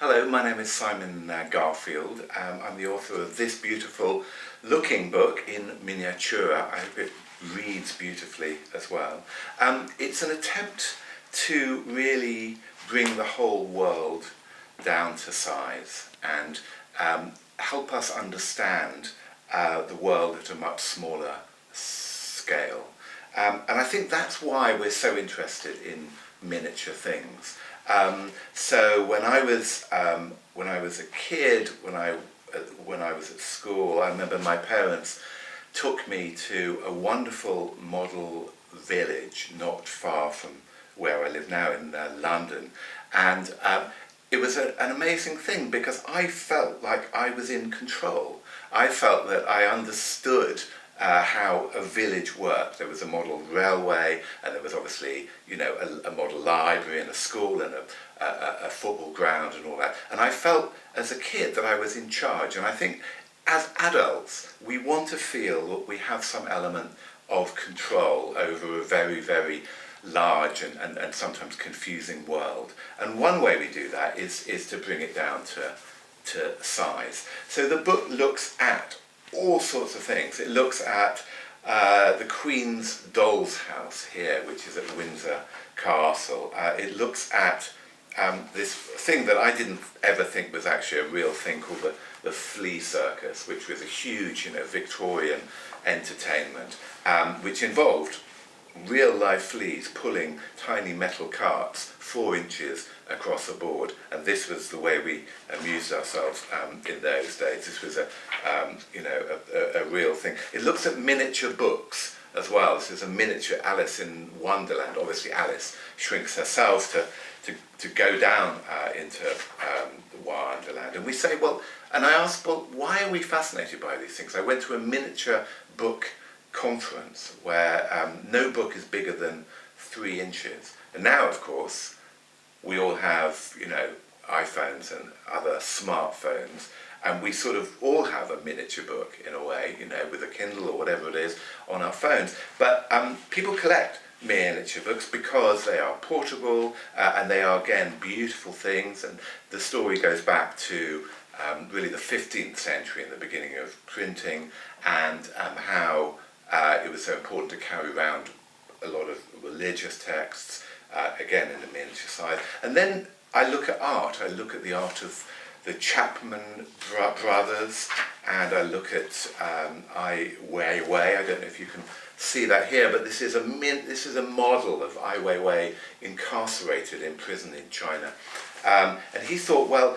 Hello, my name is Simon Garfield. I'm the author of this beautiful looking book in miniatura. I hope it reads beautifully as well. It's an attempt to really bring the whole world down to size and help us understand the world at a much smaller scale. And I think that's why we're so interested in miniature things. So when I was a kid, when I was at school, I remember my parents took me to a wonderful model village not far from where I live now in London, and it was an amazing thing because I felt like I was in control. I felt that I understood how a village worked. There was a model railway, and there was obviously, a model library and a school and a football ground and all that. And I felt as a kid that I was in charge. And I think as adults, we want to feel that we have some element of control over a very, very large and sometimes confusing world. And one way we do that is to bring it down to size. So the book looks at all sorts of things. It looks at the Queen's doll's house here, which is at Windsor Castle. It looks at this thing that I didn't ever think was actually a real thing called the Flea Circus, which was a huge, Victorian entertainment, which involved real live fleas pulling tiny metal carts 4 inches across a board, and this was the way we amused ourselves in those days. This was a real thing. It looks at miniature books as well. This is a miniature Alice in Wonderland. Obviously Alice shrinks herself to go down into Wonderland, and we say, well, and I asked, well, why are we fascinated by these things? I went to a miniature book conference where no book is bigger than 3 inches, and now of course we all have iPhones and other smartphones, and we sort of all have a miniature book in a way, with a Kindle or whatever it is on our phones. But people collect miniature books because they are portable and they are, again, beautiful things. And the story goes back to really the 15th century and the beginning of printing, and how it was so important to carry around a lot of religious texts, again in the miniature side. And then I look at art. I look at the art of the Chapman brothers, and I look at Ai Weiwei. I don't know if you can see that here, but this is a model of Ai Weiwei incarcerated in prison in China. And he thought, well,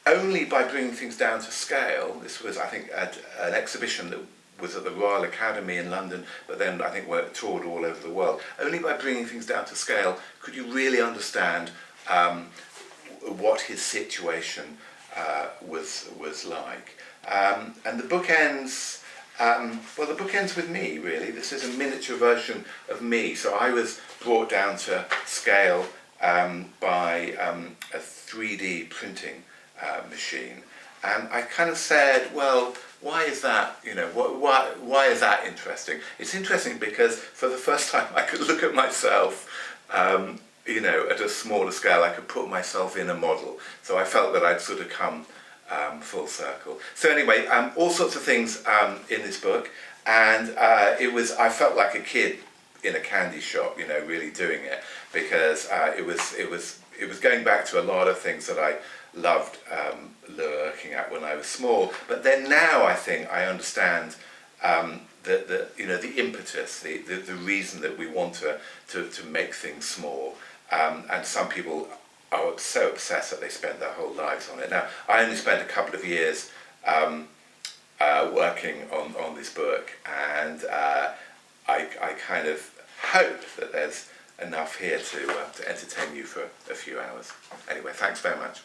only by bringing things down to scale. This was, I think, at an exhibition that was at the Royal Academy in London, but then I think were toured all over the world. Only by bringing things down to scale could you really understand what his situation was like. And the book ends, the book ends with me, really. This is a miniature version of me. So I was brought down to scale by a 3D printing machine. And I kind of said, well, why is that, why is that interesting? It's interesting because for the first time I could look at myself, at a smaller scale. I could put myself in a model. So I felt that I'd sort of come full circle. So anyway, all sorts of things in this book, and I felt like a kid in a candy shop, really doing it, because it was going back to a lot of things that I loved looking at when I was small. But then now I think I understand the impetus, the reason that we want to make things small. And some people are so obsessed that they spend their whole lives on it. Now, I only spent a couple of years working on this book, and I kind of hope that there's enough here to entertain you for a few hours. Anyway, thanks very much.